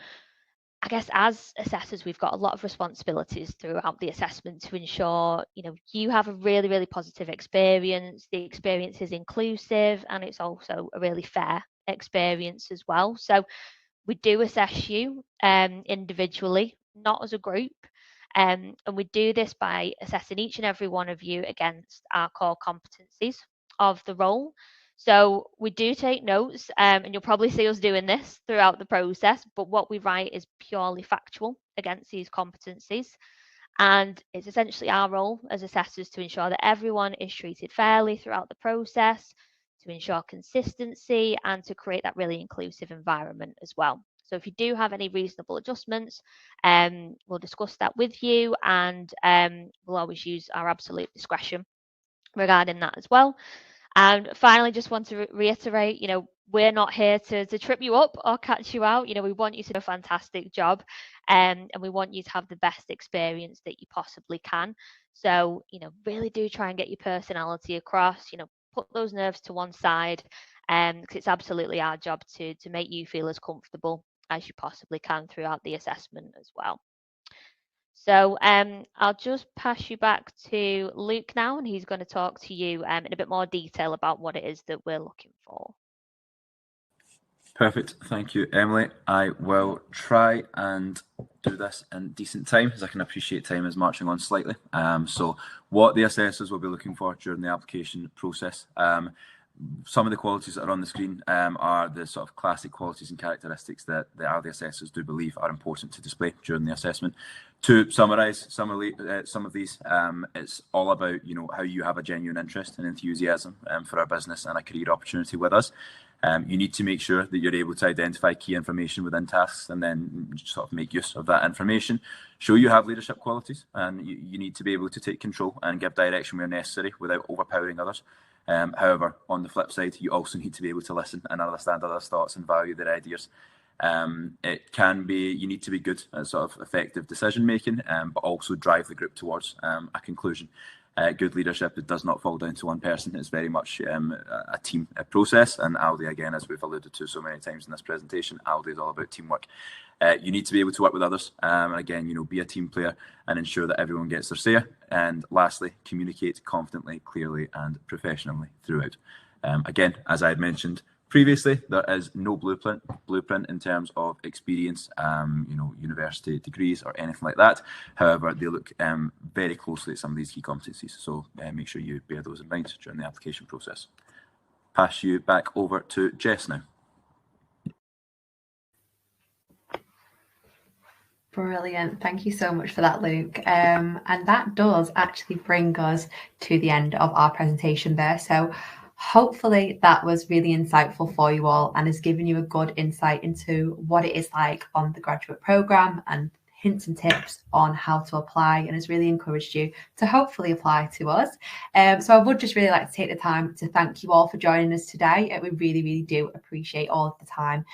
I guess as assessors, we've got a lot of responsibilities throughout the assessment to ensure, you have a really, really positive experience. The experience is inclusive and it's also a really fair experience as well. So we do assess you individually, not as a group. And we do this by assessing each and every one of you against our core competencies of the role. So we do take notes, and you'll probably see us doing this throughout the process, but what we write is purely factual against these competencies. And it's essentially our role as assessors to ensure that everyone is treated fairly throughout the process, to ensure consistency, and to create that really inclusive environment as well. So if you do have any reasonable adjustments, we'll discuss that with you, and we'll always use our absolute discretion regarding that as well. And finally, just want to reiterate, we're not here to trip you up or catch you out. We want you to do a fantastic job, and we want you to have the best experience that you possibly can. So, really do try and get your personality across, put those nerves to one side, because it's absolutely our job to make you feel as comfortable as you possibly can throughout the assessment as well. So I'll just pass you back to Luke now, and he's going to talk to you in a bit more detail about what it is that we're looking for. Perfect. Thank you, Emily. I will try and do this in decent time, as I can appreciate time is marching on slightly. So what the assessors will be looking for during the application process. Some of the qualities that are on the screen are the sort of classic qualities and characteristics that the Aldi assessors do believe are important to display during the assessment. To summarise some of these, it's all about how you have a genuine interest and enthusiasm for our business and a career opportunity with us. You need to make sure that you're able to identify key information within tasks and then sort of make use of that information. Show you have leadership qualities, and you need to be able to take control and give direction where necessary without overpowering others. However, on the flip side, you also need to be able to listen and understand others' thoughts and value their ideas. It can be, you need to be good at sort of effective decision making, but also drive the group towards a conclusion. Good leadership, it does not fall down to one person. It's very much a team process, and Aldi, again, as we've alluded to so many times in this presentation, Aldi is all about teamwork. You need to be able to work with others, and again, be a team player and ensure that everyone gets their say. And lastly, communicate confidently, clearly, and professionally throughout. Again, as I had mentioned previously, there is no blueprint in terms of experience, university degrees or anything like that. However, they look very closely at some of these key competencies. So make sure you bear those in mind during the application process. Pass you back over to Jess now. Brilliant. Thank you so much for that, Luke. And that does actually bring us to the end of our presentation there. So hopefully that was really insightful for you all and has given you a good insight into what it is like on the graduate programme and hints and tips on how to apply and has really encouraged you to hopefully apply to us. So I would just really like to take the time to thank you all for joining us today. We really, really do appreciate all of the time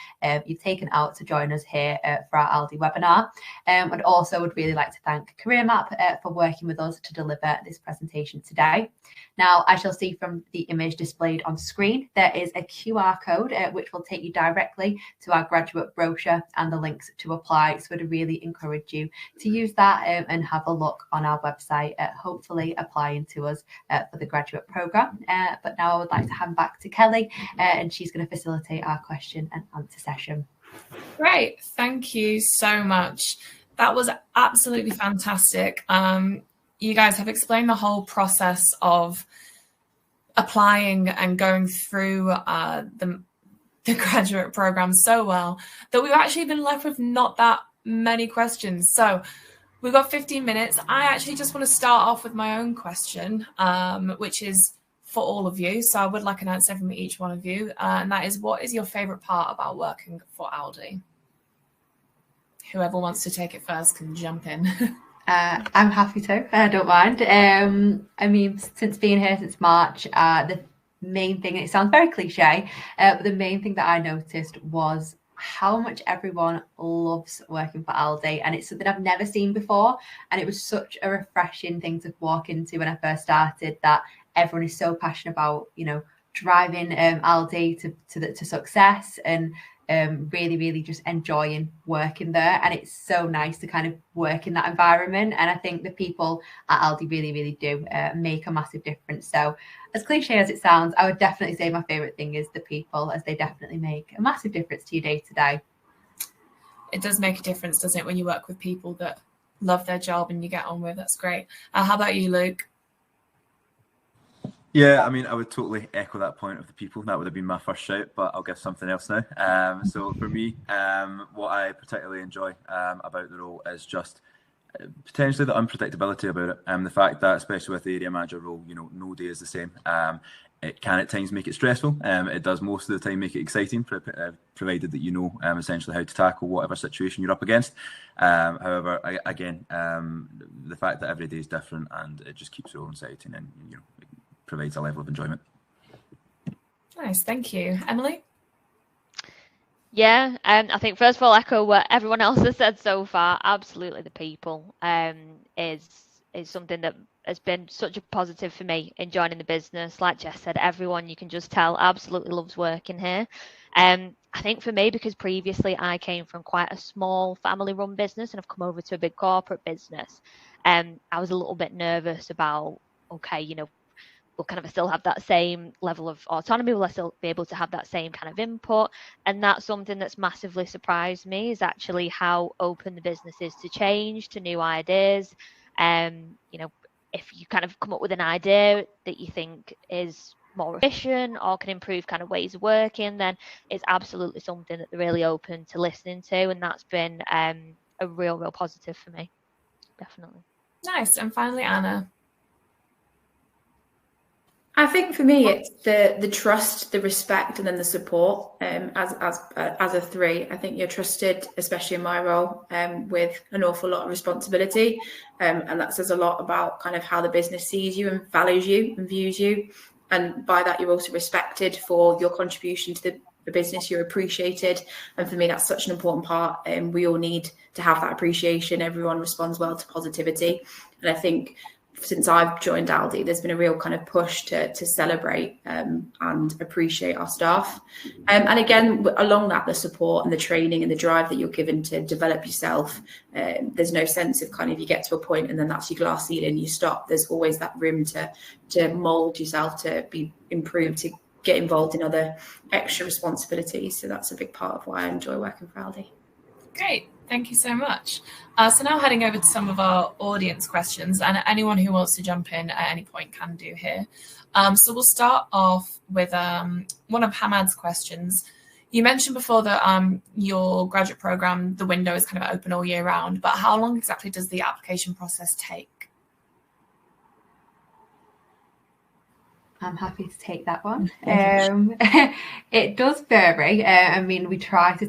you've taken out to join us here for our Aldi webinar. And also would really like to thank CareerMap for working with us to deliver this presentation today. Now, as you'll see from the image displayed on screen, there is a QR code which will take you directly to our graduate brochure and the links to apply. So I'd really encourage you to use that and have a look on our website, hopefully applying to us for the graduate programme. But now I would like to hand back to Kelly and she's going to facilitate our question and answer session. Great, thank you so much. That was absolutely fantastic. You guys have explained the whole process of applying and going through the graduate program so well that we've actually been left with not that many questions. So we've got 15 minutes. I actually just want to start off with my own question, which is for all of you. So I would like an answer from each one of you. And that is, what is your favourite part about working for Aldi? Whoever wants to take it first can jump in. I'm happy to. I don't mind. I mean, since being here since March, the main thing, and it sounds very cliche, but the main thing that I noticed was how much everyone loves working for Aldi, and it's something I've never seen before. And it was such a refreshing thing to walk into when I first started, that everyone is so passionate about, you know, driving Aldi to success, and really, really just enjoying working there. And it's so nice to kind of work in that environment. And I think the people at Aldi really, really do make a massive difference. So as cliche as it sounds, I would definitely say my favourite thing is the people, as they definitely make a massive difference to your day to day. It does make a difference, doesn't it, when you work with people that love their job and you get on with. That's great. How about you, Luke? Yeah, I mean, I would totally echo that point of the people. That would have been my first shout, but I'll give something else now. So for me, what I particularly enjoy about the role is just potentially the unpredictability about it. The fact that, especially with the area manager role, you know, no day is the same. It can at times make it stressful. It does most of the time make it exciting, provided that you know essentially how to tackle whatever situation you're up against. However, again, the fact that every day is different and it just keeps it all exciting, and you know, it provides a level of enjoyment. Nice, thank you. Emily? Yeah, I think first of all, echo what everyone else has said so far. Absolutely, the people is something that has been such a positive for me in joining the business. Like Jess said, everyone, you can just tell, absolutely loves working here. I think for me, because previously I came from quite a small family-run business and I've come over to a big corporate business, I was a little bit nervous about, okay, you know, will kind of still have that same level of autonomy? Will I still be able to have that same kind of input? And that's something that's massively surprised me, is actually how open the business is to change, to new ideas. You know, if you kind of come up with an idea that you think is more efficient or can improve kind of ways of working, then it's absolutely something that they're really open to listening to. And that's been a real positive for me, definitely. Nice. And finally, Anna. I think for me, it's the trust, the respect, and then the support. As a three, I think you're trusted, especially in my role, with an awful lot of responsibility, and that says a lot about kind of how the business sees you and values you and views you. And by that, you're also respected for your contribution to the business. You're appreciated, and for me, that's such an important part. And we all need to have that appreciation. Everyone responds well to positivity, and I think since I've joined Aldi, there's been a real kind of push to celebrate and appreciate our staff. And again, along that, the support and the training and the drive that you're given to develop yourself, there's no sense of kind of you get to a point and then that's your glass ceiling, you stop. There's always that room to mould yourself, to be improved, to get involved in other extra responsibilities. So that's a big part of why I enjoy working for Aldi. Great. Thank you so much. So now heading over to some of our audience questions, and anyone who wants to jump in at any point can do here. So we'll start off with one of Hamad's questions. You mentioned before that your graduate program, the window is kind of open all year round, but how long exactly does the application process take? I'm happy to take that one. It does vary. I mean, we try to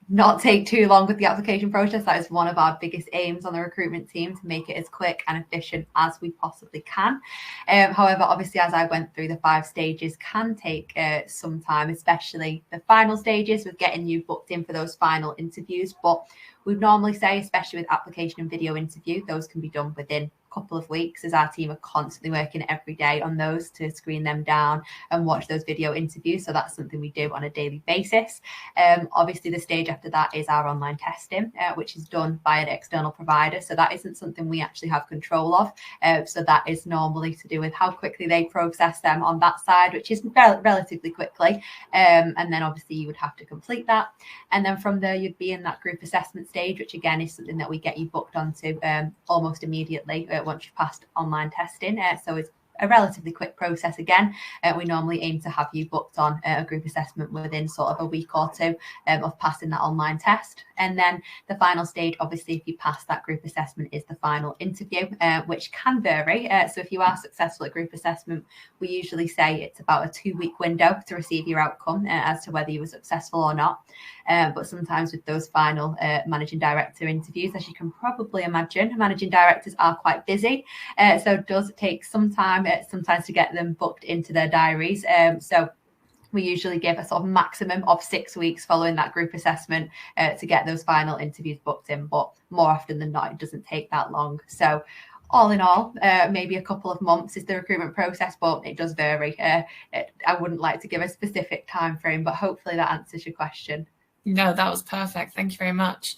not take too long with the application process. That is one of our biggest aims on the recruitment team, to make it as quick and efficient as we possibly can. However, obviously, as I went through, the 5 stages can take some time, especially the final stages with getting you booked in for those final interviews. But we'd normally say, especially with application and video interview, those can be done within couple of weeks, as our team are constantly working every day on those to screen them down and watch those video interviews. So that's something we do on a daily basis. Obviously, the stage after that is our online testing, which is done by an external provider. So that isn't something we actually have control of. So that is normally to do with how quickly they process them on that side, which is relatively quickly. And then obviously you would have to complete that. And then from there, you'd be in that group assessment stage, which again is something that we get you booked onto almost immediately once you've passed online testing. So it's a relatively quick process again. We normally aim to have you booked on a group assessment within sort of a week or two of passing that online test. And then the final stage, obviously, if you pass that group assessment, is the final interview, which can vary. So if you are successful at group assessment, we usually say it's about a 2-week window to receive your outcome as to whether you were successful or not. But sometimes with those final managing director interviews, as you can probably imagine, managing directors are quite busy. So it does take some time sometimes to get them booked into their diaries. So we usually give a sort of maximum of 6 weeks following that group assessment to get those final interviews booked in. But more often than not, it doesn't take that long. So all in all, maybe a couple of months is the recruitment process, but it does vary. I wouldn't like to give a specific time frame, but hopefully that answers your question. No, that was perfect. Thank you very much.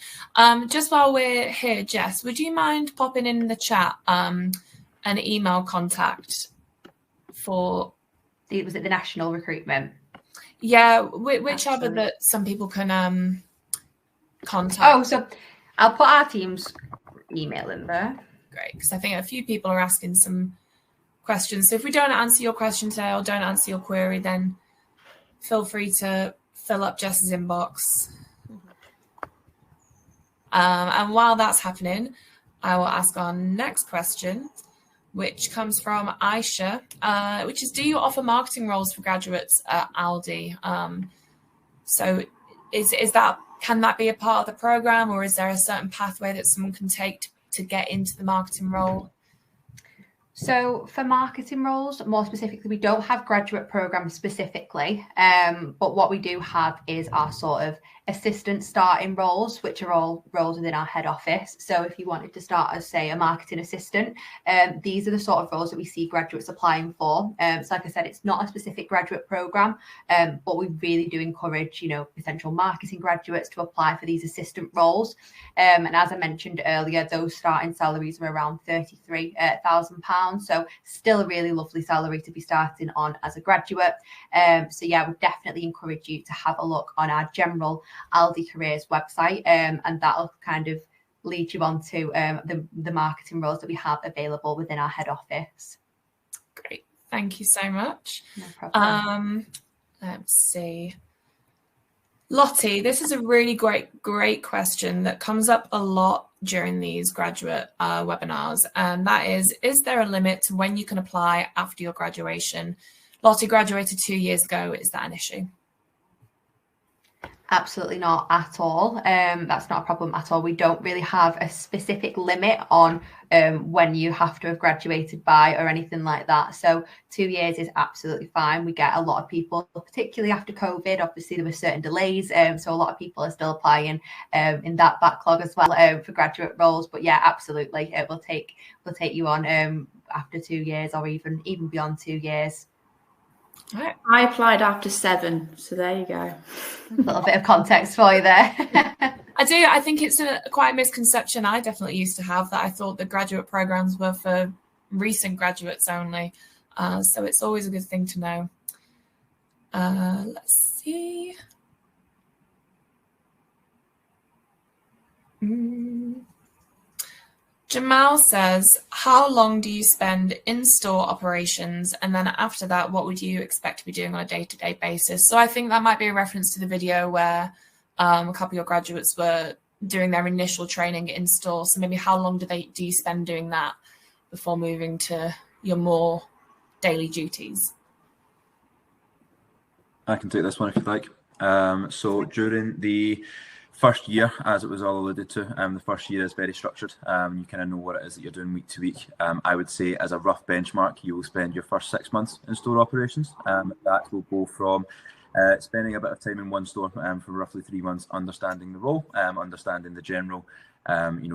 Just while we're here, Jess, would you mind popping in the chat an email contact for... Was it the national recruitment? Yeah, whichever that some people can contact. Oh, so I'll put our team's email in there. Great, because I think a few people are asking some questions. So if we don't answer your question today or don't answer your query, then feel free to fill up Jess's inbox. And while that's happening, I will ask our next question, which comes from Aisha, which is, do you offer marketing roles for graduates at Aldi? So can that be a part of the program, or is there a certain pathway that someone can take to get into the marketing role? So for marketing roles, more specifically, we don't have graduate programs specifically, but what we do have is our sort of assistant starting roles, which are all roles within our head office. So if you wanted to start as, say, a marketing assistant, these are the sort of roles that we see graduates applying for. So like I said, it's not a specific graduate program, but we really do encourage, potential marketing graduates to apply for these assistant roles. And as I mentioned earlier, those starting salaries are around £33,000. So still a really lovely salary to be starting on as a graduate. So yeah, we'd definitely encourage you to have a look on our general Aldi Careers website, and that'll kind of lead you on to the marketing roles that we have available within our head office. Great, thank you so much. No problem. Let's see. Lottie, this is a really great question that comes up a lot during these graduate webinars, and that is there a limit to when you can apply after your graduation? Lottie graduated 2 years ago. Is that an issue? Absolutely not at all. That's not a problem at all. We don't really have a specific limit on when you have to have graduated by or anything like that. So 2 years is absolutely fine. We get a lot of people, particularly after COVID. Obviously, there were certain delays, so a lot of people are still applying in that backlog as well for graduate roles. But yeah, absolutely, it will take you on after 2 years or even beyond 2 years. Right. I applied after 7, so there you go. A little bit of context for you there. I do. I think it's quite a misconception I definitely used to have, that I thought the graduate programs were for recent graduates only. So it's always a good thing to know. Let's see. Jamal says, how long do you spend in-store operations? And then after that, what would you expect to be doing on a day-to-day basis? So I think that might be a reference to the video where a couple of your graduates were doing their initial training in-store. So maybe how long do you spend doing that before moving to your more daily duties? I can take this one if you'd like. So during the first year, as it was all alluded to, the first year is very structured. You kind of know what it is that you're doing week to week. I would say, as a rough benchmark, you will spend your first 6 months in store operations. That will go from spending a bit of time in one store for roughly 3 months, understanding the role, understanding the general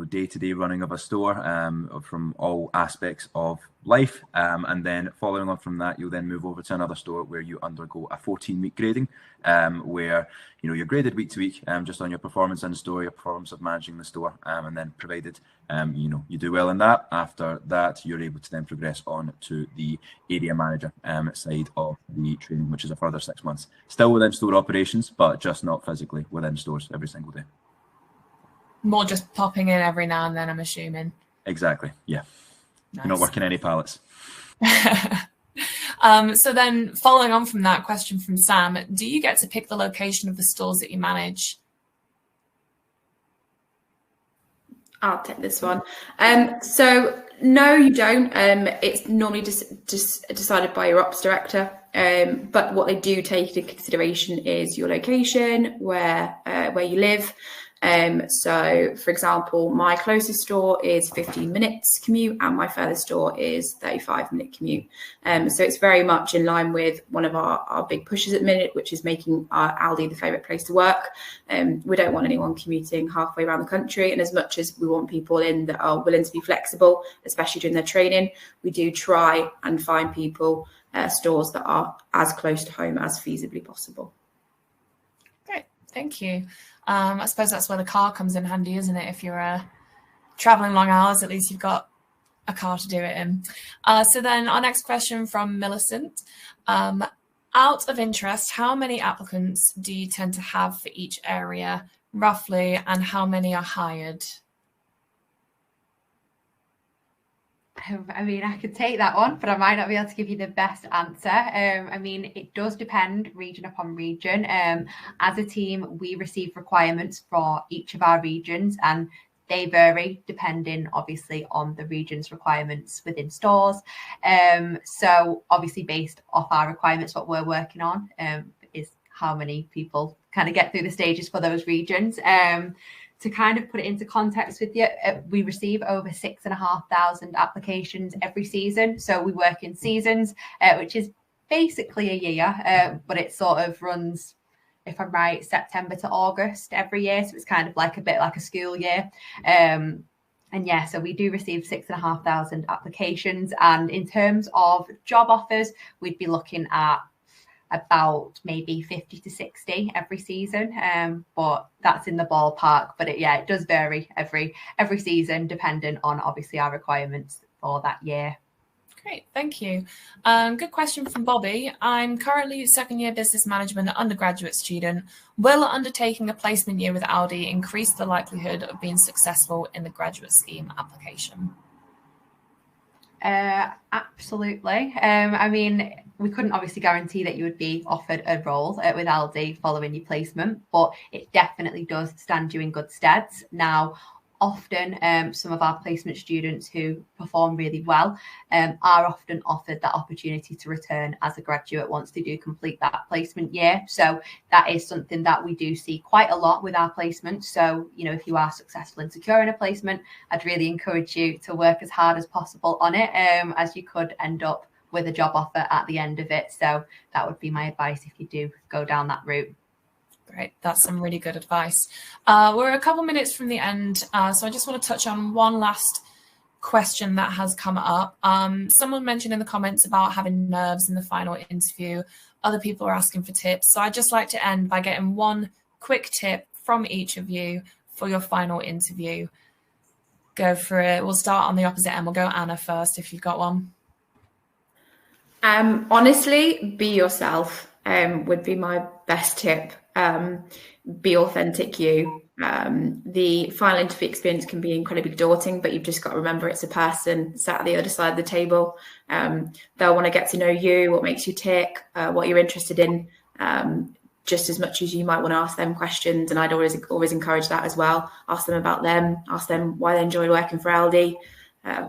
day-to-day running of a store from all aspects of life, and then following on from that, you'll then move over to another store where you undergo a 14-week grading, where you're graded week to week, just on your performance in the store, your performance of managing the store, and then provided you do well in that. After that, you're able to then progress on to the area manager side of the training, which is a further 6 months, still within store operations, but just not physically within stores every single day. More just popping in every now and then, I'm assuming. Exactly, yeah. Nice. You're not working any pallets. So then following on from that question from Sam, do you get to pick the location of the stores that you manage? I'll take this one. So no, you don't. It's normally just decided by your ops director. But what they do take into consideration is your location, where you live. So, for example, my closest store is 15 minutes commute and my furthest store is 35-minute commute. So it's very much in line with one of our big pushes at the minute, which is making our Aldi the favourite place to work. We don't want anyone commuting halfway around the country. And as much as we want people in that are willing to be flexible, especially during their training, we do try and find people stores that are as close to home as feasibly possible. Great, thank you. I suppose that's where the car comes in handy, isn't it? If you're traveling long hours, at least you've got a car to do it in. So then our next question from Millicent. Out of interest, how many applicants do you tend to have for each area, roughly, and how many are hired? I mean, I could take that one, but I might not be able to give you the best answer. I mean, it does depend region upon region. As a team, we receive requirements for each of our regions, and they vary depending, obviously, on the region's requirements within stores. So, obviously, based off our requirements, what we're working on is how many people kind of get through the stages for those regions. To kind of put it into context with you, we receive over 6,500 applications every season. So we work in seasons, which is basically a year, but it sort of runs, if I'm right, September to August every year. So it's kind of like a bit like a school year. And yeah, so we do receive 6,500 applications. And in terms of job offers, we'd be looking at about maybe 50 to 60 every season, but that's in the ballpark. But it does vary every season, depending on obviously our requirements for that year. Great, thank you. Good question from Bobby. I'm currently a second-year business management undergraduate student. Will undertaking a placement year with Aldi increase the likelihood of being successful in the graduate scheme application? Absolutely. I mean, we couldn't obviously guarantee that you would be offered a role with Aldi following your placement, but it definitely does stand you in good stead. Now, often some of our placement students who perform really well are often offered that opportunity to return as a graduate once they do complete that placement year. So that is something that we do see quite a lot with our placements. So, if you are successful in securing a placement, I'd really encourage you to work as hard as possible on it, as you could end up with a job offer at the end of it. So that would be my advice if you do go down that route. Great, that's some really good advice. We're a couple minutes from the end, so I just want to touch on one last question that has come up. Someone mentioned in the comments about having nerves in the final interview. Other people are asking for tips. So I'd just like to end by getting one quick tip from each of you for your final interview. Go for it. We'll start on the opposite end. We'll go Anna first if you've got one. Honestly, be yourself would be my best tip. Be authentic you. The final interview experience can be incredibly daunting, but you've just got to remember it's a person sat at the other side of the table. They'll want to get to know you, what makes you tick, what you're interested in, just as much as you might want to ask them questions. And I'd always encourage that as well. Ask them about them, ask them why they enjoy working for Aldi,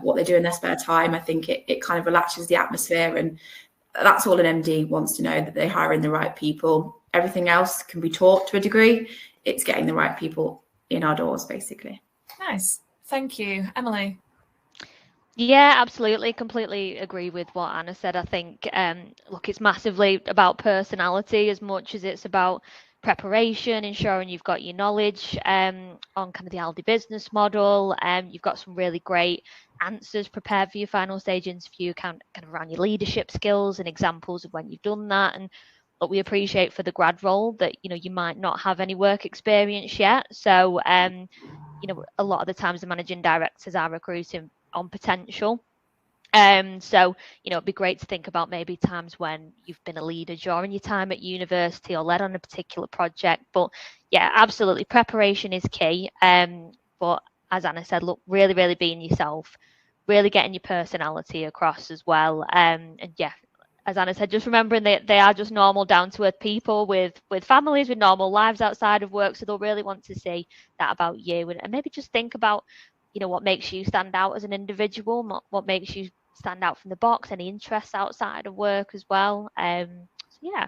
what they do in their spare time. I think it kind of relaxes the atmosphere, and that's all an MD wants to know, that they're hiring the right people. Everything else can be taught to a degree. it's getting the right people in our doors, basically. Nice. Thank you. Emily? Yeah, absolutely. Completely agree with what Anna said. I think, look, it's massively about personality as much as it's about preparation, ensuring you've got your knowledge on kind of the Aldi business model. You've got some really great answers prepared for your final stage interview, kind of around your leadership skills and examples of when you've done that. And what we appreciate for the grad role that, you might not have any work experience yet. So, a lot of the times the managing directors are recruiting on potential. So, it'd be great to think about maybe times when you've been a leader during your time at university or led on a particular project. But yeah, absolutely, preparation is key. But as Anna said, look, really, really being yourself, really getting your personality across as well. And yeah, as Anna said, just remembering that they are just normal, down-to-earth people with families, with normal lives outside of work. So they'll really want to see that about you, and maybe just think about, what makes you stand out as an individual, what makes you stand out from the box, any interests outside of work as well. So yeah.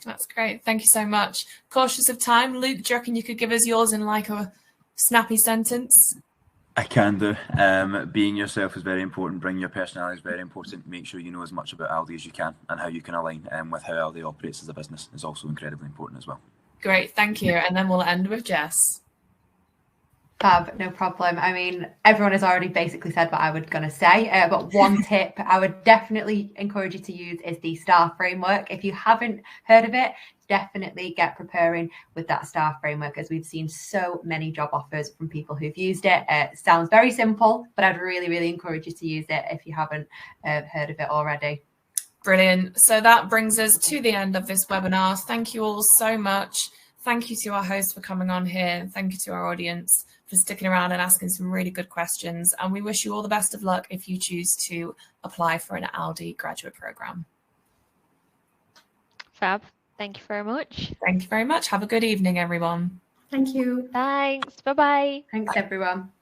That's great. Thank you so much. Cautious of time, Luke, do you reckon you could give us yours in like a snappy sentence? I can do. Being yourself is very important. Bringing your personality is very important. Make sure you know as much about Aldi as you can, and how you can align with how Aldi operates as a business is also incredibly important as well. Great, thank you. And then we'll end with Jess. Fab, no problem. I mean, everyone has already basically said what I was going to say, but one tip I would definitely encourage you to use is the STAR framework. If you haven't heard of it, definitely get preparing with that STAR framework, as we've seen so many job offers from people who've used it. It sounds very simple, but I'd really, really encourage you to use it if you haven't heard of it already. Brilliant. So that brings us to the end of this webinar. Thank you all so much. Thank you to our host for coming on here. Thank you to our audience for sticking around and asking some really good questions. And we wish you all the best of luck if you choose to apply for an Aldi graduate program. Fab. Thank you very much. Thank you very much. Have a good evening, everyone. Thank you. Thanks. Bye-bye. Thanks, everyone.